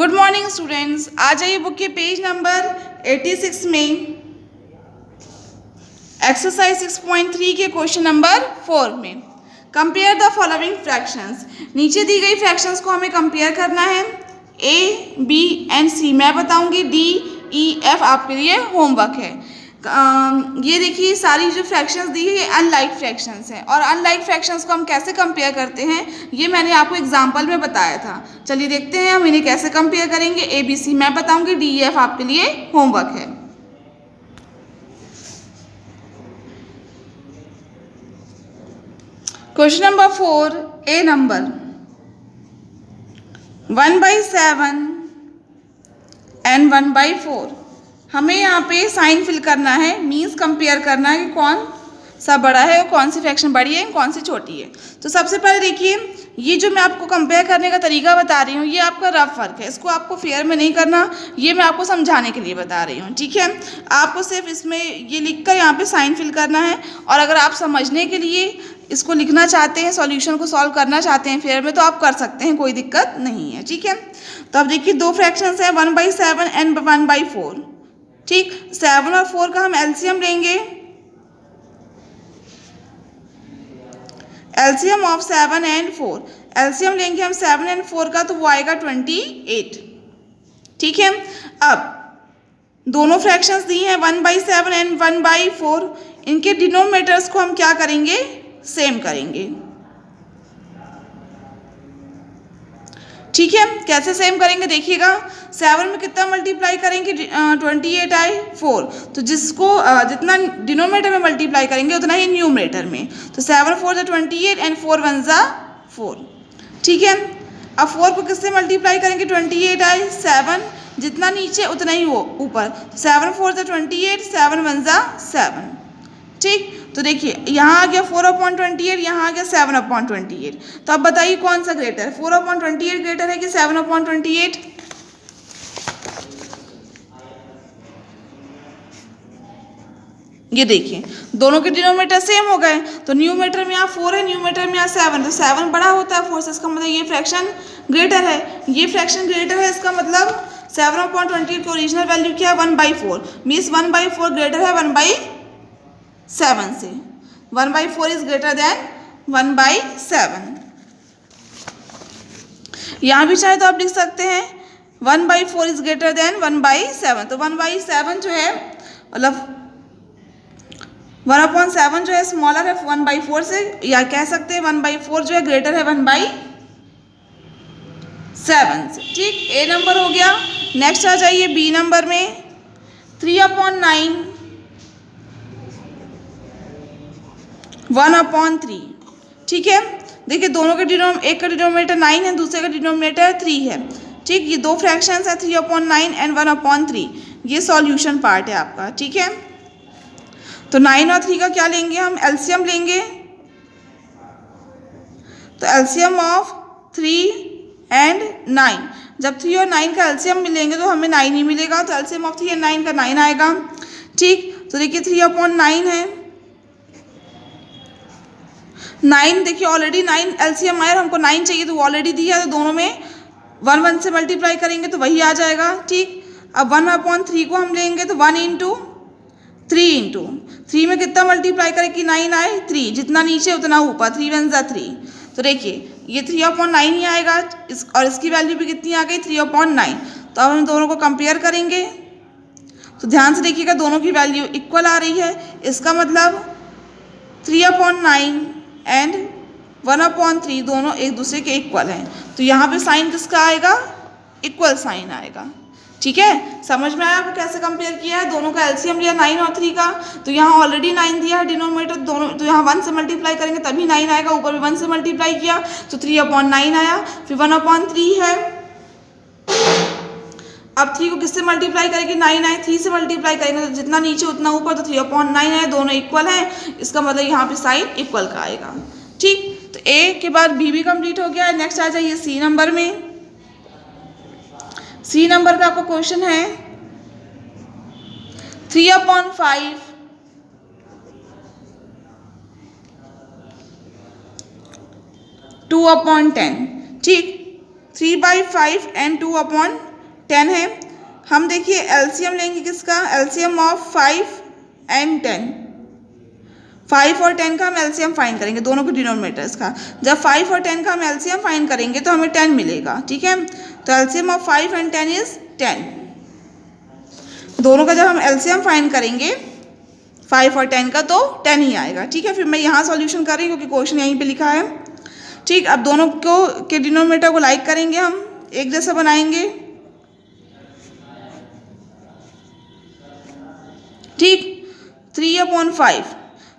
Good morning students. आ जाइए book के page number 86 में एक्सरसाइज 6.3 के क्वेश्चन नंबर 4 में कंपेयर द फॉलोइंग फ्रैक्शंस। नीचे दी गई फ्रैक्शंस को हमें कंपेयर करना है। ए, बी एंड सी मैं बताऊंगी, डी, ई, एफ आपके लिए होमवर्क है। ये देखिए सारी जो फ्रैक्शंस दी है ये अनलाइक फ्रैक्शंस हैं और अनलाइक फ्रैक्शंस को हम कैसे कंपेयर करते हैं ये मैंने आपको एग्जांपल में बताया था। चलिए देखते हैं हम इन्हें कैसे कंपेयर करेंगे। ए बी सी मैं बताऊंगी, डी एफ आपके लिए होमवर्क है। Question number 4, A number 1/7 and 1/4। हमें यहाँ पे साइन फिल करना है, मीन्स कंपेयर करना है कि कौन सा बड़ा है और कौन सी फ्रैक्शन बड़ी है कौन सी छोटी है। तो सबसे पहले देखिए ये जो मैं आपको कंपेयर करने का तरीका बता रही हूँ ये आपका रफ वर्क है, इसको आपको फेयर में नहीं करना, ये मैं आपको समझाने के लिए बता रही हूँ। ठीक है, आपको सिर्फ इसमें ये लिख कर यहाँ पे साइन फिल करना है और अगर आप समझने के लिए इसको लिखना चाहते हैं, सॉल्यूशन को सॉल्व करना चाहते हैं फेयर में, तो आप कर सकते हैं, कोई दिक्कत नहीं है। ठीक है, तो अब देखिए दो फ्रैक्शंस हैं 1/7 एंड 1/4। ठीक, 7 और 4 का हम एलसीएम लेंगे। एलसीएम ऑफ 7 एंड 4, एलसीएम लेंगे हम 7 एंड 4 का, तो वो आएगा 28। ठीक है, अब दोनों फ्रैक्शंस दी हैं 1/7 एंड 1/4, इनके डिनोमिनेटर्स को हम क्या करेंगे, सेम करेंगे। ठीक है, कैसे सेम करेंगे देखिएगा। 7 में कितना मल्टीप्लाई करेंगे, 28 आए 4, तो जिसको जितना डिनोमिनेटर में मल्टीप्लाई करेंगे उतना ही न्यूमरेटर में, तो 7 4 ज़ा 28 एंड 4 1 ज़ा 4। ठीक है, अब 4 को किससे मल्टीप्लाई करेंगे, 28 आए 7, जितना नीचे उतना ही वो ऊपर, 7 4 ज़ा 28, 7 1 ज़ा 7। ठीक, तो देखिए यहाँ आ गया 4/28, यहाँ आ गया 7/28। तो अब बताइए कौन सा ग्रेटर है, 4/28 ग्रेटर है कि 7/28? ये देखिए दोनों के डिनोमिनेटर सेम हो गए, तो न्यूमरेटर में यहाँ 4 है, न्यूमरेटर में यहाँ 7, तो 7 बड़ा होता है 4 से, इसका मतलब ये फ्रैक्शन ग्रेटर है। ये फ्रैक्शन ग्रेटर है, इसका मतलब 7/28 की ओरिजिनल वैल्यू क्या है, 1/4, मीन्स 1/4 ग्रेटर है 1/7 से। 1/4 इज ग्रेटर देन 1/7। यहाँ भी चाहे तो आप लिख सकते हैं 1/4 इज ग्रेटर देन 1/7, तो 1/7 जो है मतलब 1/7 जो है स्मॉलर है 1/4 से, या कह सकते हैं 1/4 जो है ग्रेटर है 1/7 से। ठीक, ए नंबर हो गया। नेक्स्ट आ जाइए बी नंबर में 3/9 1/3। ठीक है, देखिए दोनों के एक का डिनोमिनेटर 9 है, दूसरे का डिनोमिनेटर 3 है। ठीक, ये दो फ्रैक्शंस है 3/9 एंड 1/3, ये सॉल्यूशन पार्ट है आपका। ठीक है, तो 9 और 3 का क्या लेंगे हम, एलसीएम लेंगे। तो एलसीएम ऑफ 3 एंड 9, जब 3 और 9 का एलसीएम मिलेंगे तो हमें 9 ही मिलेगा, तो एलसीएम ऑफ 3 एंड 9 का 9 आएगा। ठीक, तो देखिए 3/9 है 9, देखिए ऑलरेडी 9 एलसीएम आया, हमको 9 चाहिए तो वो ऑलरेडी दिया, तो दोनों में 1 1 से मल्टीप्लाई करेंगे तो वही आ जाएगा। ठीक, अब 1/3 को हम लेंगे तो 1 × 3 में कितना मल्टीप्लाई करें कि 9 आए 3, जितना नीचे उतना ऊपर, 3 1 ज़ा 3, तो देखिए ये 3/9 ही आएगा और इसकी वैल्यू भी कितनी आ गई 3/9। तो अब हम दोनों को कंपेयर करेंगे, तो ध्यान से देखिएगा दोनों की वैल्यू इक्वल आ रही है, इसका मतलब 3/9 एंड 1/3 दोनों एक दूसरे के इक्वल हैं, तो यहाँ पे साइन किसका आएगा, इक्वल साइन आएगा। ठीक है, समझ में आया आपको कैसे कंपेयर किया है, दोनों का एलसीएम लिया 9 और 3 का, तो यहाँ ऑलरेडी 9 दिया है डिनोमिनेटर दोनों, तो यहाँ 1 से मल्टीप्लाई करेंगे तभी 9 आएगा, ऊपर भी 1 से मल्टीप्लाई किया तो 3/9 आया, फिर 1/3 है। अब 3 को किससे मल्टीप्लाई करेंगे, 9 आए 3 से मल्टीप्लाई करेंगे तो जितना नीचे उतना ऊपर, तो 3/9 है, दोनों इक्वल हैं, इसका मतलब यहाँ पे साइन इक्वल का आएगा। ठीक, तो ए के बाद बी भी कंप्लीट हो गया है। नेक्स्ट आ जाइए सी नंबर में। सी नंबर का आपको क्वेश्चन है 3/5 2/10। ठीक, 3/5 एंड 2/10 10 है। हम देखिए एलसीएम लेंगे किसका, एलसीएम ऑफ 5 and 10। 5 और 10 का हम एलसीएम फाइंड करेंगे, दोनों के डिनोमिनेटर्स का। जब 5 और 10 का हम एलसीएम फाइंड करेंगे तो हमें 10 मिलेगा, ठीक है। तो एलसीएम ऑफ 5 and 10 इज 10। दोनों का जब हम एलसीएम फाइंड करेंगे 5 और 10 का तो 10 ही आएगा, ठीक है। फिर मैं यहाँ सॉल्यूशन कर रही हूँ क्योंकि क्वेश्चन यहीं पे लिखा है, ठीक। अब दोनों को के डिनोमिनेटर को लाइक करेंगे, हम एक जैसा बनाएंगे, ठीक। 3/5,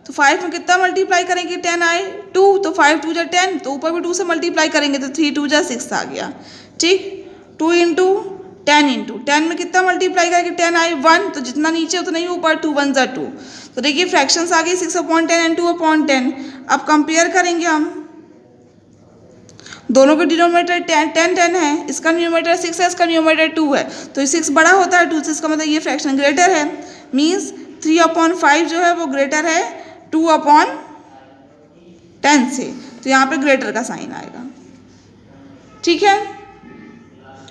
तो 5 में कितना मल्टीप्लाई करेंगे 10 आए 2, तो 5 2 जा 10, तो ऊपर भी 2 से मल्टीप्लाई करेंगे तो 3 2 जा 6 आ गया, ठीक। 2 इंटू 10 में कितना मल्टीप्लाई करेंगे 10 आए 1, तो जितना नीचे उतना ही ऊपर, 2 1 जा 2। तो देखिए फ्रैक्शंस आ गई 6/10 एंड 2/10। अब कंपेयर करेंगे हम, दोनों के डिनोमिनेटर 10 है, इसका न्यूमरेटर 6 है, इसका न्यूमरेटर 2 है, तो 6 बड़ा होता है 2 से, इसका मतलब ये फ्रैक्शन ग्रेटर है, मीन्स 3/5 जो है वो ग्रेटर है 2/10 से, तो यहाँ पे ग्रेटर का साइन आएगा, ठीक है।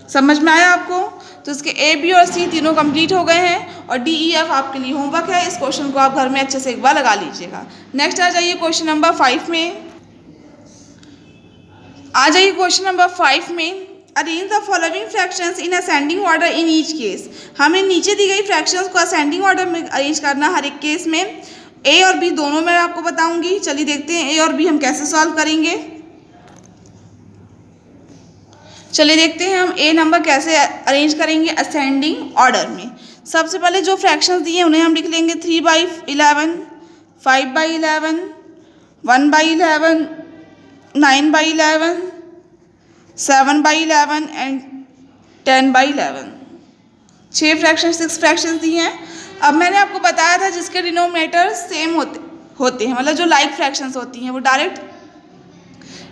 समझ में आया आपको? तो इसके ए बी और सी तीनों कंप्लीट हो गए हैं और डी ई एफ आपके लिए होमवर्क है। इस क्वेश्चन को आप घर में अच्छे से एक बार लगा लीजिएगा। नेक्स्ट आ जाइए क्वेश्चन नंबर 5 में। आ जाइए क्वेश्चन नंबर 5 में, arrange the following fractions in ascending order in each case. हमें नीचे दी गई फ्रैक्शंस को असेंडिंग ऑर्डर में अरेंज करना हर एक केस में। ए और बी दोनों मैं आपको बताऊंगी, चलिए देखते हैं ए और बी हम कैसे सॉल्व करेंगे। चलिए देखते हैं हम ए नंबर कैसे अरेंज करेंगे असेंडिंग ऑर्डर में। सबसे पहले जो फ्रैक्शंस दिए हैं उन्हें हम लिख लेंगे 3/11, 5/11, 1/11, 9/11, 7/11 एंड 10/11। 6 फ्रैक्शन 6 फ्रैक्शंस दिए हैं। अब मैंने आपको बताया था जिसके डिनोमिनेटर सेम होते हैं, मतलब जो लाइक फ्रैक्शंस होती हैं वो डायरेक्ट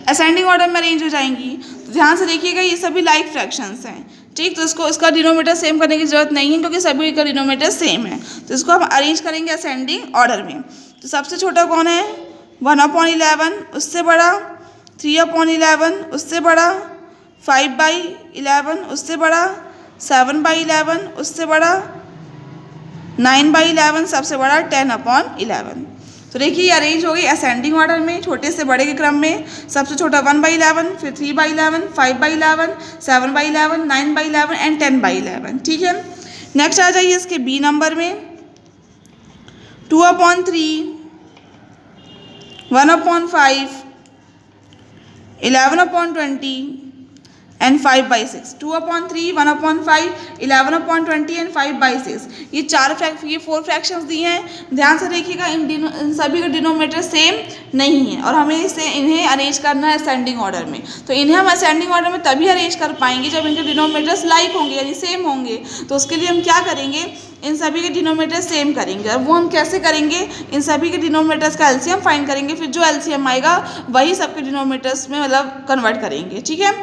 असेंडिंग ऑर्डर में अरेंज हो जाएंगी। तो ध्यान से देखिएगा ये सभी लाइक फ्रैक्शंस हैं, ठीक। तो इसका डिनोमिनेटर सेम करने की जरूरत नहीं है क्योंकि सभी का डिनोमिनेटर सेम है। तो इसको हम अरेंज करेंगे असेंडिंग ऑर्डर में। तो सबसे छोटा कौन है 1/11, उससे बड़ा 3/11, उससे बड़ा 5/11, उससे बड़ा 7/11, उससे बड़ा 9/11, सबसे बड़ा 10/11। तो देखिए ये अरेंज हो गई असेंडिंग ऑर्डर में, छोटे से बड़े के क्रम में। सबसे छोटा 1/11, फिर 3/11, 5/11, 7/11, 9/11 एंड 10/11, ठीक है। नेक्स्ट आ जाइए इसके बी नंबर में, 2/3, 1/5, 11/20 एंड 5/6। 2/3, 1/5, 11/20 एंड 5/6। ये 4 फ्रैक्शंस दिए हैं। ध्यान से देखिएगा इन सभी का डिनोमिनेटर सेम नहीं है और हमें इन्हें अरेंज करना है असेंडिंग ऑर्डर में। तो इन्हें हम असेंडिंग ऑर्डर में तभी अरेंज कर पाएंगे जब इनके डिनोमिनेटर्स लाइक होंगे यानी सेम होंगे। तो उसके लिए हम क्या करेंगे, इन सभी के डिनोमिनेटर सेम करेंगे। और वो हम कैसे करेंगे, इन सभी के डिनोमिनेटर्स का एलसीएम फाइंड करेंगे, फिर जो एलसीएम आएगा वही सबके डिनोमिनेटर्स में मतलब कन्वर्ट करेंगे, ठीक है।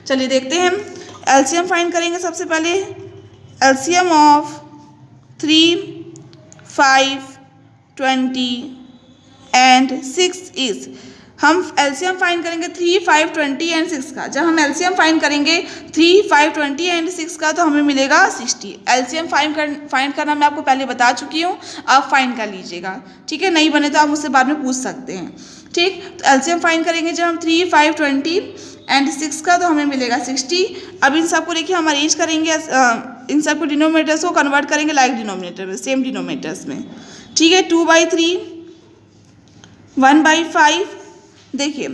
चलिए देखते हैं हम एलसीएम फाइंड करेंगे। सबसे पहले एलसीएम ऑफ 3, 5, 20 एंड 6 इज, हम एलसीएम फाइंड करेंगे 3, 5, 20 एंड 6 का। जब हम एलसीएम फाइंड करेंगे 3, 5, 20 एंड 6 का तो हमें मिलेगा 60। एलसीएम फाइंड करना मैं आपको पहले बता चुकी हूँ, आप फाइंड कर लीजिएगा, ठीक है। नहीं बने तो आप मुझसे बाद में पूछ सकते हैं, ठीक। तो एलसीएम फाइंड करेंगे जब हम 3, 5, 20 एंड 6 का तो हमें मिलेगा 60। अब इन सबको देखिए हम अरेंज करेंगे, इन सबको डिनोमिनेटर्स को कन्वर्ट करेंगे लाइक डिनोमिनेटर में, सेम डिनोमिनेटर्स में, ठीक है। 2/3, 1/5, देखिए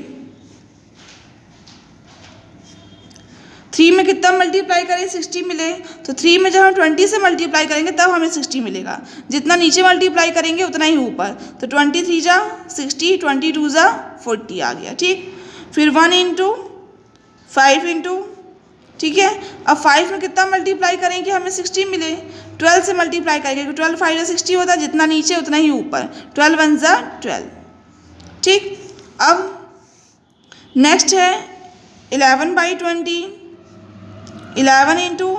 3 में कितना मल्टीप्लाई करें 60 मिले, तो 3 में जब हम 20 से मल्टीप्लाई करेंगे तब हमें 60 मिलेगा। जितना नीचे मल्टीप्लाई करेंगे उतना ही ऊपर, तो 23 जा 60, 22 जा 40 आ गया, ठीक। फिर 1 इंटू 5 इंटू, ठीक है। अब 5 में कितना मल्टीप्लाई करेंगे हमें 60 मिले, 12 से मल्टीप्लाई करेंगे, 12 5 जा 60 होता है, जितना नीचे उतना ही ऊपर, 12 1 जा 12, ठीक। अब नेक्स्ट है 11/20, 11 इंटू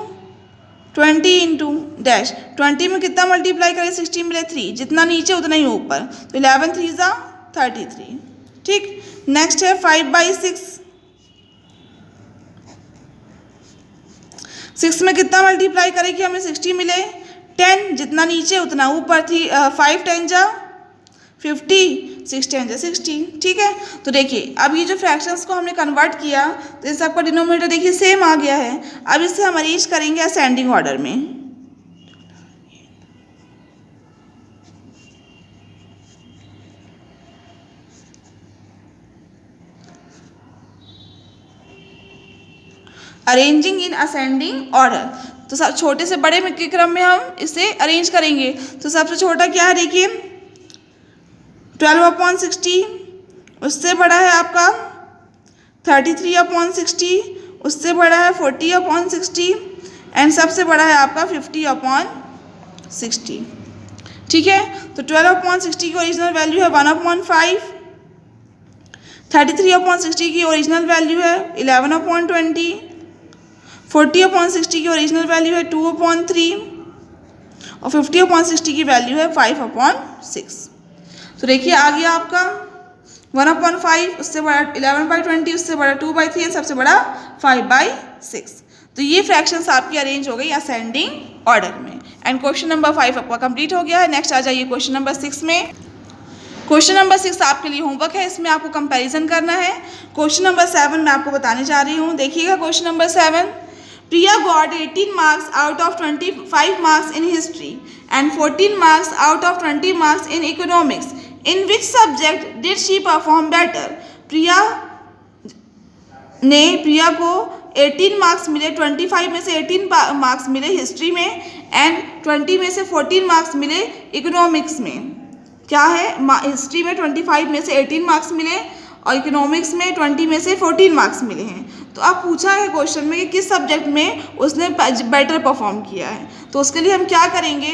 20 इंटू डैश, 20 में कितना मल्टीप्लाई करें 60 मिले 3, जितना नीचे उतना ही ऊपर, तो 11 3 जा 33, ठीक। नेक्स्ट है 5/6, 6 में कितना मल्टीप्लाई करें कि हमें 60 मिले, 10 जितना नीचे उतना ऊपर, 5 10 जा 50, 6 10 जा 60। ठीक है, तो देखिए अब ये जो फ्रैक्शंस को हमने कन्वर्ट किया तो इस सबका डिनोमिनेटर देखिए सेम आ गया है। अब इसे हम अरेंज करेंगे असेंडिंग ऑर्डर में। अरेंजिंग इन असेंडिंग ऑर्डर, तो सब छोटे से बड़े में के क्रम में हम इसे अरेंज करेंगे। तो सबसे छोटा क्या है देखिए 12/60, उससे बड़ा है आपका 33/60, उससे बड़ा है 40/60 एंड सबसे बड़ा है आपका 50/60। ठीक है, तो 12/60 की ओरिजिनल वैल्यू है 1/5, 33/60 की ओरिजिनल वैल्यू है 11/20, 40/60 की ओरिजिनल वैल्यू है 2/3 और 50/60 की वैल्यू है 5/6। तो देखिए आ गया आपका 1/5, उससे बड़ा 11/20, उससे बड़ा 2/3 सबसे बड़ा 5/6। तो ये फ्रैक्शंस आपकी अरेंज हो गई असेंडिंग ऑर्डर में। एंड क्वेश्चन नंबर 5 आपका कंप्लीट हो गया है। नेक्स्ट आ जाइए क्वेश्चन नंबर 6 में। क्वेश्चन नंबर 6 आपके लिए होमवर्क है, इसमें आपको कंपैरिजन करना है। क्वेश्चन नंबर 7 मैं आपको बताने जा रही हूँ। देखिएगा question number 7, Priya got 18 marks out of 25 marks in history and 14 marks out of 20 marks in economics. In which subject did she perform better? प्रिया को 18 मार्क्स मिले, 25 में से 18 मार्क्स मिले हिस्ट्री में एंड 20 में से 14 मार्क्स मिले इकोनॉमिक्स में। क्या है, हिस्ट्री में 25 में से 18 मार्क्स मिले और इकोनॉमिक्स में 20 में से 14 मार्क्स मिले हैं। तो अब पूछा है क्वेश्चन में कि किस सब्जेक्ट में उसने बेटर परफॉर्म किया है। तो उसके लिए हम क्या करेंगे,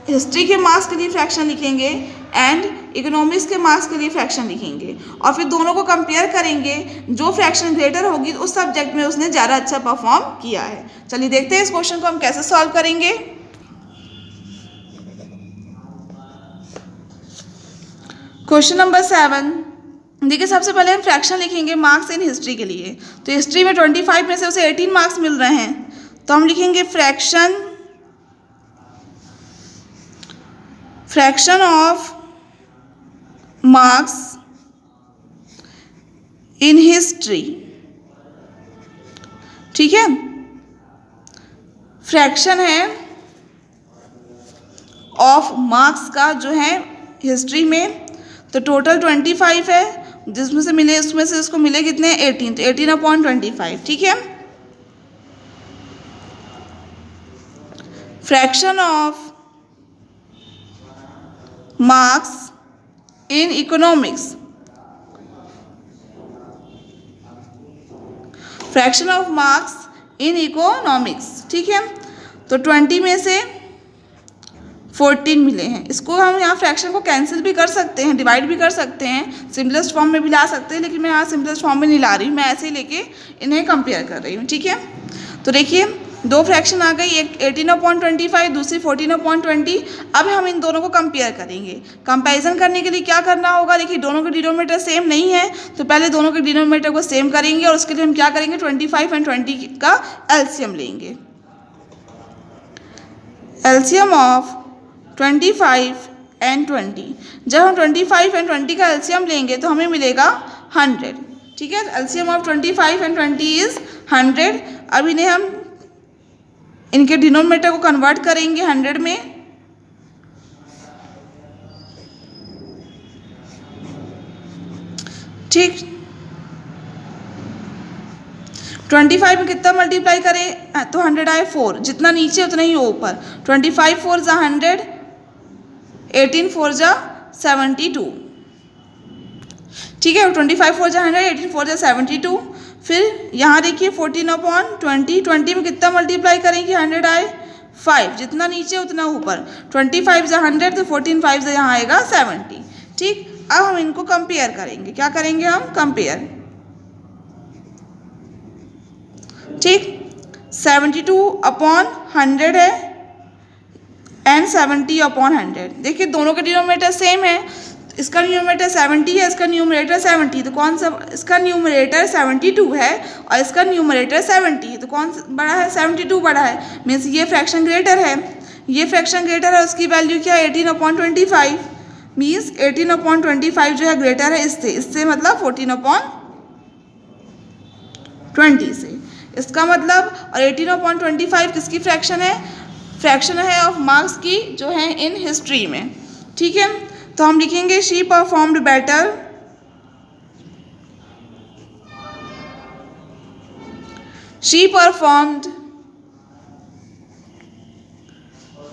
हिस्ट्री के मार्क्स के लिए फ्रैक्शन लिखेंगे एंड इकोनॉमिक्स के मार्क्स के लिए फ्रैक्शन लिखेंगे और फिर दोनों को कंपेयर करेंगे। जो फ्रैक्शन ग्रेटर होगी उस सब्जेक्ट में उसने ज़्यादा अच्छा परफॉर्म किया है। चलिए देखते हैं इस क्वेश्चन को हम कैसे सॉल्व करेंगे। क्वेश्चन नंबर 7, देखिए सबसे पहले हम फ्रैक्शन लिखेंगे मार्क्स इन हिस्ट्री के लिए। तो हिस्ट्री में 25 में से उसे 18 मार्क्स मिल रहे हैं, तो हम लिखेंगे fraction of marks in history. ठीक है, फ्रैक्शन है ऑफ मार्क्स का जो है हिस्ट्री में, तो टोटल 25 है, जिसमें से मिले उसमें से उसको मिले कितने 18, तो 18/25। ठीक है, fraction of marks in economics, fraction of marks in economics. ठीक है, तो 20 में से 14 मिले हैं। इसको हम यहाँ फ्रैक्शन को कैंसिल भी कर सकते हैं, डिवाइड भी कर सकते हैं, सिंपलेस्ट फॉर्म में भी ला सकते हैं, लेकिन मैं यहाँ सिंपलेस्ट फॉर्म में नहीं ला रही हूँ, मैं ऐसे ही लेके इन्हें कंपेयर कर रही हूँ। ठीक है, तो देखिए दो फ्रैक्शन आ गई, एक 18/25, दूसरी 14/20। अब हम इन दोनों को कंपेयर करेंगे। कंपैरिजन करने के लिए क्या करना होगा, देखिए दोनों के डिनोमिनेटर सेम नहीं है, तो पहले दोनों के डिनोमिनेटर को सेम करेंगे और उसके लिए हम क्या करेंगे 25 एंड 20 का एलसीएम लेंगे। एलसीएम ऑफ 25 एंड 20, जब हम 25 एंड 20 का एलसीएम लेंगे तो हमें मिलेगा 100। ठीक है, एलसीएम ऑफ 25 एंड 20 इज 100। अब इन्हें हम इनके डिनोमिनेटर को कन्वर्ट करेंगे 100 में। ठीक, 25 में कितना मल्टीप्लाई करें तो 100 आए 4, जितना नीचे उतना ही ऊपर। 25 4 जा 100, 18 4 जा 72। ठीक है, 25 4 जा 100, 18 4 जा 72। फिर यहाँ देखिए 14/20, 20 में कितना मल्टीप्लाई करेंगे 100 आए 5, जितना नीचे उतना ऊपर। 25 जा 100 तो 14 5 जा यहाँ आएगा 70। ठीक, अब हम इनको कंपेयर करेंगे। क्या करेंगे हम, कंपेयर। ठीक, 72/100 है एंड 70/100। देखिए दोनों के डिनोमिनेटर सेम है, इसका न्यूमरेटर 70 है, इसका न्यूमरेटर 70, तो कौन सा, इसका न्यूमरेटर 72 है और इसका न्यूमरेटर 70 है, तो कौन बड़ा है, 72 बड़ा है, मीन्स ये फ्रैक्शन ग्रेटर है, ये फ्रैक्शन ग्रेटर है, उसकी वैल्यू क्या है 18/25, मीन्स 18/25 जो है ग्रेटर है इससे मतलब 14/20 से, इसका मतलब, और 18/25 किसकी फ्रैक्शन है, फ्रैक्शन है ऑफ मार्क्स की जो है इन हिस्ट्री में, ठीक है। तो हम लिखेंगे she performed better, she performed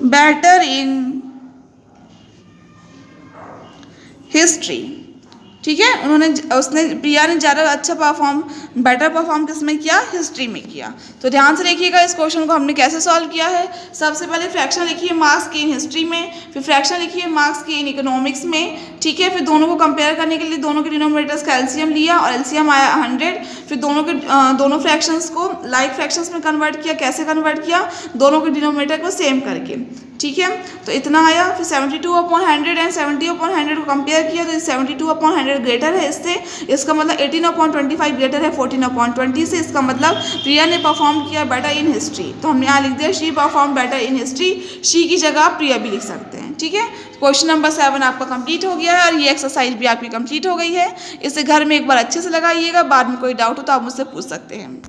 better in history, ठीक है। प्रिया ने ज़्यादा अच्छा बेटर परफॉर्म किस में किया, हिस्ट्री में किया। तो ध्यान से देखिएगा इस क्वेश्चन को हमने कैसे सॉल्व किया है। सबसे पहले फ्रैक्शन लिखिए मार्क्स की इन हिस्ट्री में, फिर फ्रैक्शन लिखिए मार्क्स की इन इकोनॉमिक्स में, ठीक है। फिर दोनों को कंपेयर करने के लिए दोनों के डिनोमिनेटर्स का एलसीएम लिया और एलसीएम आया 100, फिर दोनों फ्रैक्शंस को लाइक फ्रैक्शंस में कन्वर्ट किया। कैसे कन्वर्ट किया, दोनों के डिनोमिनेटर को सेम करके, ठीक है। तो इतना आया, फिर 72/100 एंड 70/100 को कंपेयर किया, तो 72/100 ग्रेटर है इससे, इसका मतलब 18/25 ग्रेटर है 14/20 से, इसका मतलब प्रिया ने परफॉर्म किया बेटर इन हिस्ट्री। तो हमने यहाँ लिख दिया she perform better in history, she की जगह आप प्रिया भी लिख सकते हैं, ठीक है। क्वेश्चन नंबर 7 आपका कंप्लीट हो गया है और ये एक्सरसाइज भी आपकी कंप्लीट हो गई है। इसे घर में एक बार अच्छे से लगाइएगा, बाद में कोई डाउट हो तो आप मुझसे पूछ सकते हैं।